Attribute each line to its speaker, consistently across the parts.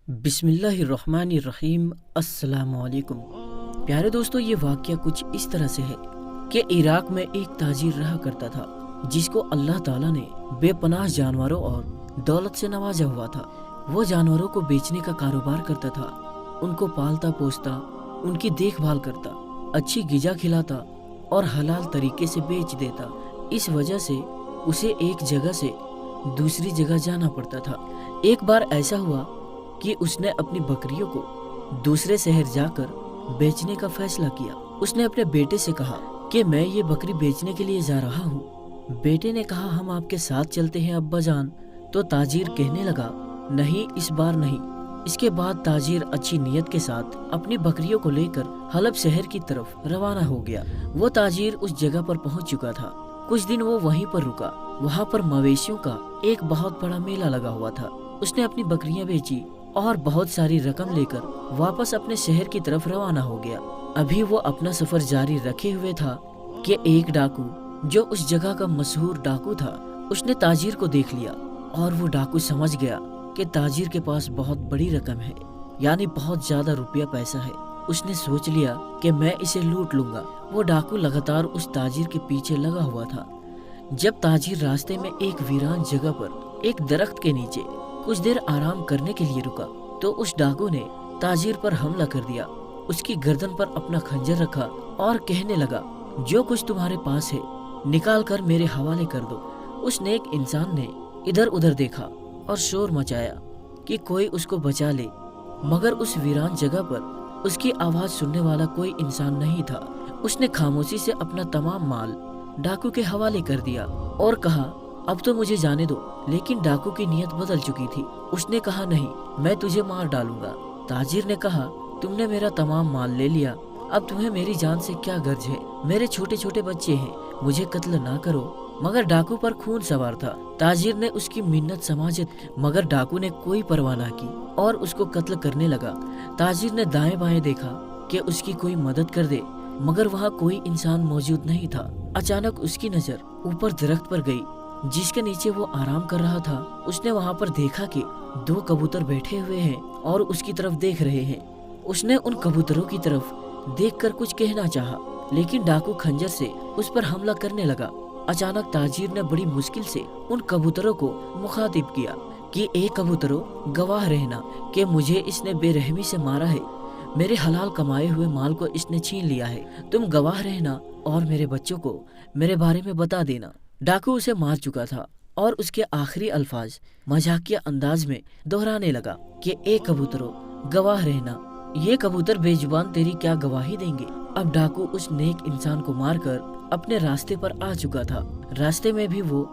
Speaker 1: بسم اللہ الرحمن الرحیم۔ السلام علیکم پیارے دوستو، یہ واقعہ کچھ اس طرح سے ہے کہ عراق میں ایک تاجر رہا کرتا تھا جس کو اللہ تعالیٰ نے بے پناہ جانوروں اور دولت سے نوازا ہوا تھا۔ وہ جانوروں کو بیچنے کا کاروبار کرتا تھا، ان کو پالتا پوستا، ان کی دیکھ بھال کرتا، اچھی غذا کھلاتا اور حلال طریقے سے بیچ دیتا۔ اس وجہ سے اسے ایک جگہ سے دوسری جگہ جانا پڑتا تھا۔ ایک بار ایسا ہوا کہ اس نے اپنی بکریوں کو دوسرے شہر جا کر بیچنے کا فیصلہ کیا۔ اس نے اپنے بیٹے سے کہا کہ میں یہ بکری بیچنے کے لیے جا رہا ہوں۔ بیٹے نے کہا ہم آپ کے ساتھ چلتے ہیں ابا جان۔ تو تاجر کہنے لگا نہیں، اس بار نہیں۔ اس کے بعد تاجر اچھی نیت کے ساتھ اپنی بکریوں کو لے کر حلب شہر کی طرف روانہ ہو گیا۔ وہ تاجر اس جگہ پر پہنچ چکا تھا۔ کچھ دن وہ وہیں پر رکا۔ وہاں پر مویشیوں کا ایک بہت بڑا میلہ لگا ہوا تھا۔ اس نے اپنی بکریاں بیچی اور بہت ساری رقم لے کر واپس اپنے شہر کی طرف روانہ ہو گیا۔ ابھی وہ اپنا سفر جاری رکھے ہوئے تھا کہ ایک ڈاکو، جو اس جگہ کا مشہور ڈاکو تھا، اس نے تاجر کو دیکھ لیا اور وہ ڈاکو سمجھ گیا کہ تاجر کے پاس بہت بڑی رقم ہے، یعنی بہت زیادہ روپیہ پیسہ ہے۔ اس نے سوچ لیا کہ میں اسے لوٹ لوں گا۔ وہ ڈاکو لگاتار اس تاجر کے پیچھے لگا ہوا تھا۔ جب تاجر راستے میں ایک ویران جگہ پر ایک درخت کے نیچے کچھ دیر آرام کرنے کے لیے رکا تو اس ڈاکو نے تاجر پر حملہ کر دیا۔ اس کی گردن پر اپنا خنجر رکھا اور کہنے لگا جو کچھ تمہارے پاس ہے نکال کر میرے حوالے کر دو۔ اس نیک انسان نے ادھر ادھر دیکھا اور شور مچایا کہ کوئی اس کو بچا لے، مگر اس ویران جگہ پر اس کی آواز سننے والا کوئی انسان نہیں تھا۔ اس نے خاموشی سے اپنا تمام مال ڈاکو کے حوالے کر دیا اور کہا اب تو مجھے جانے دو، لیکن ڈاکو کی نیت بدل چکی تھی۔ اس نے کہا نہیں، میں تجھے مار ڈالوں گا۔ تاجر نے کہا تم نے میرا تمام مال لے لیا، اب تمہیں میری جان سے کیا غرض ہے؟ میرے چھوٹے چھوٹے بچے ہیں، مجھے قتل نہ کرو۔ مگر ڈاکو پر خون سوار تھا۔ تاجر نے اس کی منت سماجت، مگر ڈاکو نے کوئی پرواہ نہ کی اور اس کو قتل کرنے لگا۔ تاجر نے دائیں بائیں دیکھا کہ اس کی کوئی مدد کر دے، مگر وہاں کوئی انسان موجود نہیں تھا۔ اچانک اس کی نظر اوپر درخت پر گئی جس کے نیچے وہ آرام کر رہا تھا۔ اس نے وہاں پر دیکھا کہ دو کبوتر بیٹھے ہوئے ہیں اور اس کی طرف دیکھ رہے ہیں۔ اس نے ان کبوتروں کی طرف دیکھ کر کچھ کہنا چاہا، لیکن ڈاکو خنجر سے اس پر حملہ کرنے لگا۔ اچانک تاجر نے بڑی مشکل سے ان کبوتروں کو مخاطب کیا کہ اے کبوتروں، گواہ رہنا کہ مجھے اس نے بے رحمی سے مارا ہے، میرے حلال کمائے ہوئے مال کو اس نے چھین لیا ہے۔ تم گواہ رہنا اور میرے بچوں کو میرے بارے میں بتا دینا۔ ڈاکو اسے مار چکا تھا اور اس کے آخری الفاظ مذاقیہ انداز میں دہرانے لگا کہ اے کبوتروں، گواہ رہنا۔ یہ کبوتر بے زبان تیری کیا گواہی دیں گے؟ اب ڈاکو اس نیک انسان کو مار کر اپنے راستے پر آ چکا تھا۔ راستے میں بھی وہ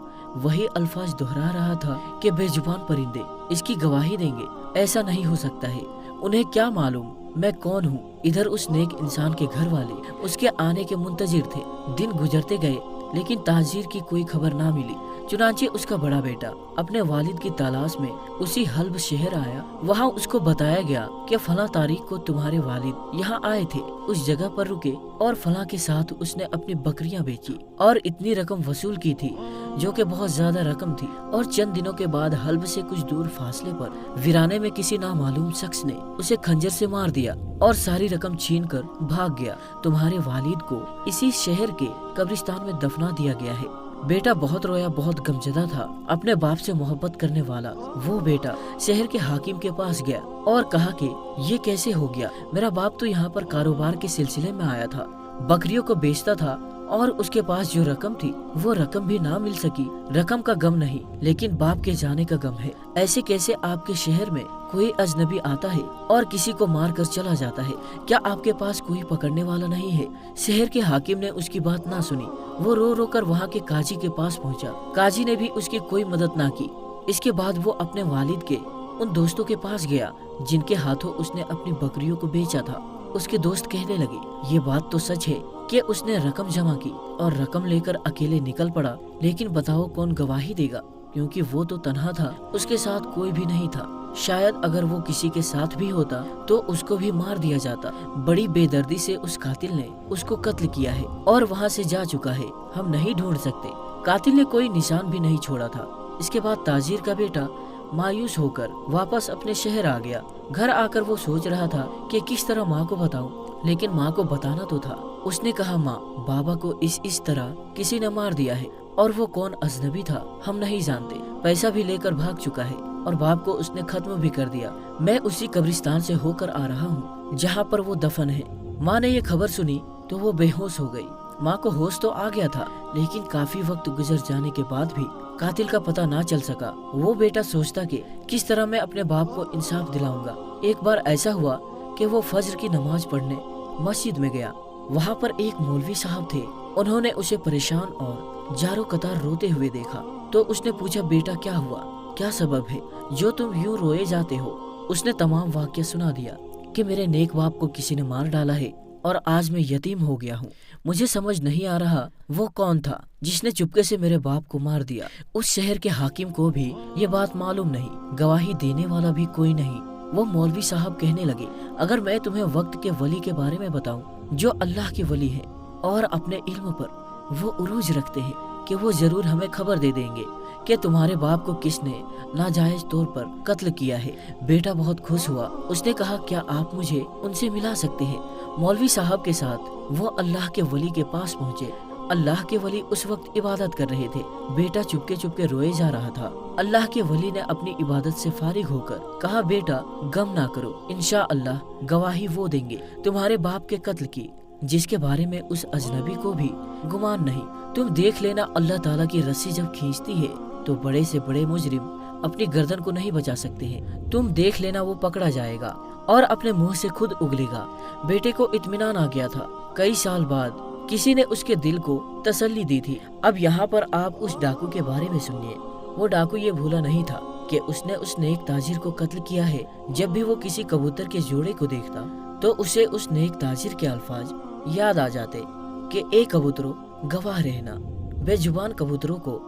Speaker 1: وہی الفاظ دہرا رہا تھا کہ بے زبان پرندے اس کی گواہی دیں گے، ایسا نہیں ہو سکتا ہے، انہیں کیا معلوم میں کون ہوں۔ ادھر اس نیک انسان کے گھر والے اس کے آنے کے منتظر تھے۔ دن گزرتے گئے لیکن تاجر کی کوئی خبر نہ ملی۔ چنانچہ اس کا بڑا بیٹا اپنے والد کی تلاش میں اسی حلب شہر آیا۔ وہاں اس کو بتایا گیا کہ فلاں تاریخ کو تمہارے والد یہاں آئے تھے، اس جگہ پر رکے اور فلاں کے ساتھ اس نے اپنی بکریاں بیچی اور اتنی رقم وصول کی تھی جو کہ بہت زیادہ رقم تھی۔ اور چند دنوں کے بعد حلب سے کچھ دور فاصلے پر ویرانے میں کسی نامعلوم شخص نے اسے خنجر سے مار دیا اور ساری رقم چھین کر بھاگ گیا۔ تمہارے والد کو اسی شہر کے قبرستان میں دفنا دیا گیا ہے۔ بیٹا بہت رویا، بہت غمزدہ تھا۔ اپنے باپ سے محبت کرنے والا وہ بیٹا شہر کے حاکم کے پاس گیا اور کہا کہ یہ کیسے ہو گیا؟ میرا باپ تو یہاں پر کاروبار کے سلسلے میں آیا تھا، بکریوں کو بیچتا تھا اور اس کے پاس جو رقم تھی وہ رقم بھی نہ مل سکی۔ رقم کا غم نہیں، لیکن باپ کے جانے کا غم ہے۔ ایسے کیسے آپ کے شہر میں کوئی اجنبی آتا ہے اور کسی کو مار کر چلا جاتا ہے؟ کیا آپ کے پاس کوئی پکڑنے والا نہیں ہے؟ شہر کے حاکم نے اس کی بات نہ سنی۔ وہ رو رو کر وہاں کے قاضی کے پاس پہنچا۔ قاضی نے بھی اس کی کوئی مدد نہ کی۔ اس کے بعد وہ اپنے والد کے ان دوستوں کے پاس گیا جن کے ہاتھوں اس نے اپنی بکریوں کو بیچا تھا۔ اس کے دوست کہنے لگے یہ بات تو سچ ہے کہ اس نے رقم جمع کی اور رقم لے کر اکیلے نکل پڑا، لیکن بتاؤ کون گواہی دے گا؟ کیونکہ وہ تو تنہا تھا، اس کے ساتھ کوئی بھی نہیں تھا۔ شاید اگر وہ کسی کے ساتھ بھی ہوتا تو اس کو بھی مار دیا جاتا۔ بڑی بے دردی سے اس قاتل نے اس کو قتل کیا ہے اور وہاں سے جا چکا ہے، ہم نہیں ڈھونڈ سکتے۔ قاتل نے کوئی نشان بھی نہیں چھوڑا تھا۔ اس کے بعد تاجر کا بیٹا मायूस होकर वापस अपने शहर आ गया। घर आकर वो सोच रहा था कि किस तरह माँ को बताऊं, लेकिन माँ को बताना तो था। उसने कहा, माँ, बाबा को इस तरह किसी ने मार दिया है, और वो कौन अजनबी था हम नहीं जानते। पैसा भी लेकर भाग चुका है और बाप को उसने खत्म भी कर दिया। मैं उसी कब्रिस्तान से होकर आ रहा हूँ जहाँ पर वो दफन है। माँ ने ये खबर सुनी तो वो बेहोश हो गई। माँ को होश तो आ गया था, लेकिन काफी वक्त गुजर जाने के बाद भी कातिल का पता ना चल सका। वो बेटा सोचता कि किस तरह मैं अपने बाप को इंसाफ दिलाऊंगा। एक बार ऐसा हुआ कि वो फज्र की नमाज पढ़ने मस्जिद में गया। वहाँ पर एक मौलवी साहब थे। उन्होंने उसे परेशान और जारो कतार रोते हुए देखा तो उसने पूछा, बेटा क्या हुआ, क्या सबब है जो तुम यूं रोए जाते हो। उसने तमाम वाक़या सुना दिया कि मेरे नेक बाप को किसी ने मार डाला है और आज मैं यतीम हो गया हूँ। मुझे समझ नहीं आ रहा वो कौन था जिसने चुपके से मेरे बाप को मार दिया। उस शहर के हाकिम को भी ये बात मालूम नहीं, गवाही देने वाला भी कोई नहीं। वो मौलवी साहब कहने लगे, अगर मैं तुम्हें वक्त के वली के बारे में बताऊं जो अल्लाह के वली है और अपने इल्म पर वो उरूज रखते हैं, कि वो जरूर हमें खबर दे देंगे कि तुम्हारे बाप को किसने नाजायज तौर पर कत्ल किया है। बेटा बहुत खुश हुआ। उसने कहा, क्या आप मुझे उनसे मिला सकते हैं। मौलवी साहब के साथ वो अल्लाह के वली के पास पहुँचे। अल्लाह के वली उस वक्त इबादत कर रहे थे। बेटा चुपके चुपके रोए जा रहा था। अल्लाह के वली ने अपनी इबादत से फारिग होकर कहा, बेटा गम ना करो, इंशाअल्लाह गवाही वो देंगे तुम्हारे बाप के कत्ल की, जिसके बारे में उस अजनबी को भी गुमान नहीं। तुम देख लेना, अल्लाह ताला की रस्सी जब खींचती है तो बड़े से बड़े मुजरिम अपनी गर्दन को नहीं बचा सकते हैं। तुम देख लेना, वो पकड़ा जाएगा और अपने मुंह से खुद उगलेगा। बेटे को इत्मीनान आ गया था। कई साल बाद किसी ने उसके दिल को तसल्ली दी थी। अब यहाँ पर आप उस डाकू के बारे में सुनिए। वो डाकू ये भूला नहीं था कि उसने उस नेक ताजिर को कत्ल किया है। जब भी वो किसी कबूतर के जोड़े को देखता तो उसे उस नेक ताजिर के अल्फाज याद आ जाते कि ए कबूतरों गवाह रहना। बेजुबान कबूतरों को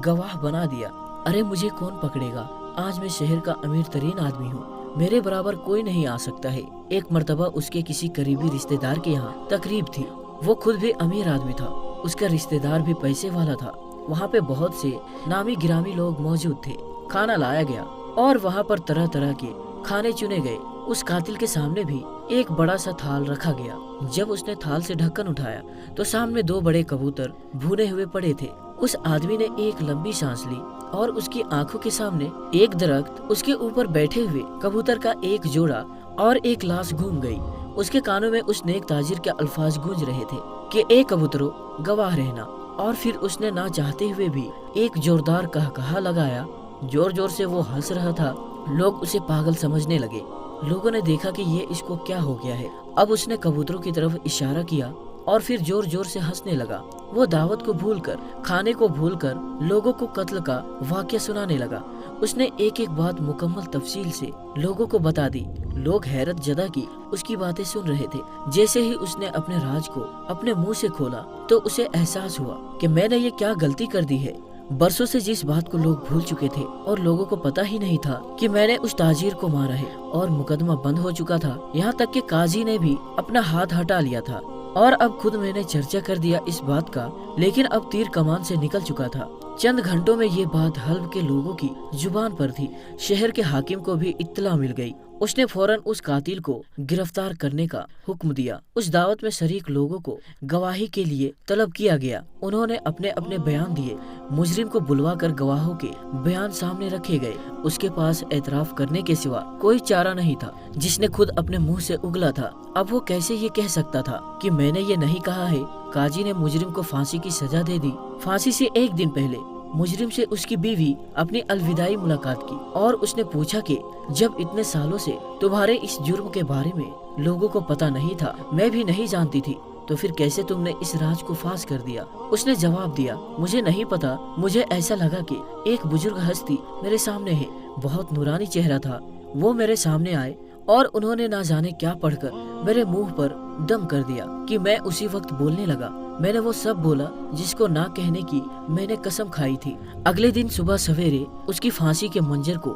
Speaker 1: गवाह बना दिया। अरे मुझे कौन पकड़ेगा, आज मैं शहर का अमीर तरीन आदमी हूँ, मेरे बराबर कोई नहीं आ सकता है। एक मर्तबा उसके किसी करीबी रिश्तेदार के यहाँ तकरीब थी। वो खुद भी अमीर आदमी था, उसका रिश्तेदार भी पैसे वाला था। वहाँ पे बहुत से नामी गिरामी लोग मौजूद थे। खाना लाया गया और वहाँ पर तरह तरह के खाने चुने गए। उस कातिल के सामने भी एक बड़ा सा थाल रखा गया। जब उसने थाल से ढक्कन उठाया तो सामने दो बड़े कबूतर भुने हुए पड़े थे। उस आदमी ने एक लंबी सांस ली और उसकी आंखों के सामने एक दरख्त, उसके ऊपर बैठे हुए कबूतर का एक जोड़ा और एक लाश घूम गई। उसके कानों में उस नेक ताजिर के अल्फाज गूंज रहे थे कि ए कबूतरों गवाह रहना। और फिर उसने ना चाहते हुए भी एक जोरदार कहकहा लगाया। जोर जोर से वो हंस रहा था। लोग उसे पागल समझने लगे। लोगों ने देखा कि ये इसको क्या हो गया है। अब उसने कबूतरों की तरफ इशारा किया और फिर जोर जोर से हंसने लगा। वो दावत को भूलकर, खाने को भूलकर लोगों को कत्ल का वाक़या सुनाने लगा। उसने एक एक बात मुकम्मल तफसील से लोगों को बता दी। लोग हैरत जदा की उसकी बातें सुन रहे थे। जैसे ही उसने अपने राज को अपने मुंह से खोला तो उसे एहसास हुआ कि मैंने ये क्या गलती कर दी है। बरसों से जिस बात को लोग भूल चुके थे और लोगों को पता ही नहीं था कि मैंने उस ताजिर को मारा है, और मुकदमा बंद हो चुका था। यहाँ तक कि काजी ने भी अपना हाथ हटा लिया था। और अब खुद मैंने चर्चा कर दिया इस बात का, लेकिन अब तीर कमान से निकल चुका था। चंद घंटों में ये बात हल्ब के लोगों की जुबान पर थी। शहर के हाकिम को भी इत्तला मिल गई। उसने फौरन उस कातिल को गिरफ्तार करने का हुक्म दिया। उस दावत में शरीक लोगों को गवाही के लिए तलब किया गया। उन्होंने अपने अपने बयान दिए। मुजरिम को बुलवाकर गवाहों के बयान सामने रखे गए। उसके पास एतराफ करने के सिवा कोई चारा नहीं था, जिसने खुद अपने मुंह से उगला था। अब वो कैसे ये कह सकता था कि मैंने ये नहीं कहा है। काजी ने मुजरिम को फांसी की सजा दे दी। फांसी से एक दिन पहले मुजरिम से उसकी बीवी अपनी अलविदाई मुलाकात की और उसने पूछा कि जब इतने सालों से तुम्हारे इस जुर्म के बारे में लोगों को पता नहीं था, मैं भी नहीं जानती थी, तो फिर कैसे तुमने इस राज को फाश कर दिया। उसने जवाब दिया, मुझे नहीं पता, मुझे ऐसा लगा कि एक बुजुर्ग हस्ती मेरे सामने है। बहुत नूरानी चेहरा था। वो मेरे सामने आए और उन्होंने ना जाने क्या पढ़कर मेरे मुंह पर दम कर दिया कि मैं उसी वक्त बोलने लगा। मैंने वो सब बोला जिसको ना कहने की मैंने कसम खाई थी। अगले दिन सुबह सवेरे उसकी फांसी के मंजर को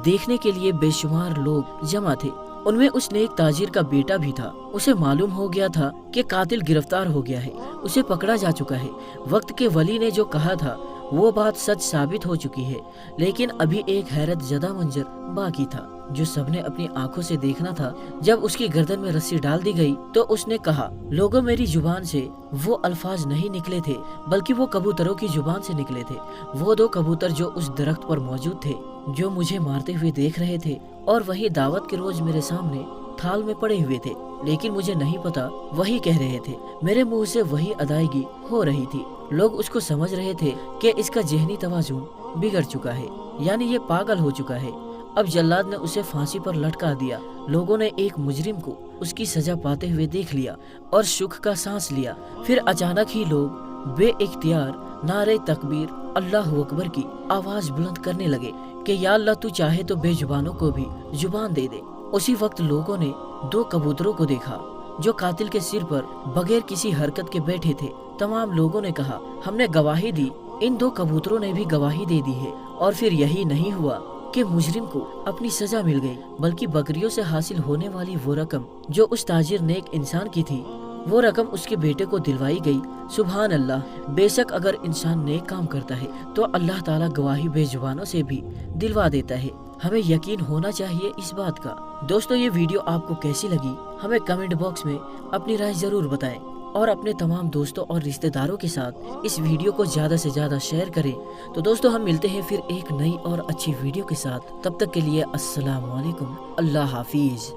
Speaker 1: देखने के लिए बेशुमार लोग जमा थे। उनमें उस नेक ताजिर का बेटा भी था। उसे मालूम हो गया था कि कातिल गिरफ्तार हो गया है, उसे पकड़ा जा चुका है। वक्त के वली ने जो कहा था वो बात सच साबित हो चुकी है, लेकिन अभी एक हैरत ज़दा मंजर बाकी था जो सबने अपनी आंखों से देखना था। जब उसकी गर्दन में रस्सी डाल दी गई तो उसने कहा, लोगों, मेरी जुबान से वो अल्फाज नहीं निकले थे, बल्कि वो कबूतरों की जुबान से निकले थे। वो 2 कबूतर जो उस दरख्त पर मौजूद थे, जो मुझे मारते हुए देख रहे थे, और वही दावत के रोज मेरे सामने थाल में पड़े हुए थे, लेकिन मुझे नहीं पता वही कह रहे थे। मेरे मुंह से वही अदायगी हो रही थी। लोग उसको समझ रहे थे कि इसका ज़हनी तवाज़ुन बिगड़ चुका है, यानी ये पागल हो चुका है। अब जल्लाद ने उसे फांसी पर लटका दिया। लोगों ने एक मुजरिम को उसकी सजा पाते हुए देख लिया और सुख का सांस लिया। फिर अचानक ही लोग बेइख्तियार नारे तकबीर, अल्लाह अकबर की आवाज बुलंद करने लगे कि या अल्लाह, तू चाहे तो बेजुबानों को भी जुबान दे दे। उसी वक्त लोगों ने 2 कबूतरों को देखा जो कातिल के सिर पर बगैर किसी हरकत के बैठे थे। तमाम लोगों ने कहा, हमने गवाही दी, इन 2 कबूतरों ने भी गवाही दे दी है। और फिर यही नहीं हुआ कि मुजरिम को अपनी सजा मिल गई, बल्कि बकरियों से हासिल होने वाली वो रकम जो उस ताजिर नेक इंसान की थी, वो रकम उसके बेटे को दिलवाई गई। सुभान अल्लाह, बेशक अगर इंसान नेक काम करता है तो अल्लाह ताला गवाही बेजुबानों से भी दिलवा देता है। हमें यकीन होना चाहिए इस बात का। दोस्तों, ये वीडियो आपको कैसी लगी हमें कमेंट बॉक्स में अपनी राय जरूर बताएं, और अपने तमाम दोस्तों और रिश्तेदारों के साथ इस वीडियो को ज़्यादा से ज़्यादा शेयर करें। तो दोस्तों, हम मिलते हैं फिर एक नई और अच्छी वीडियो के साथ। तब तक के लिए अस्सलाम वालेकुम, अल्लाह हाफिज़।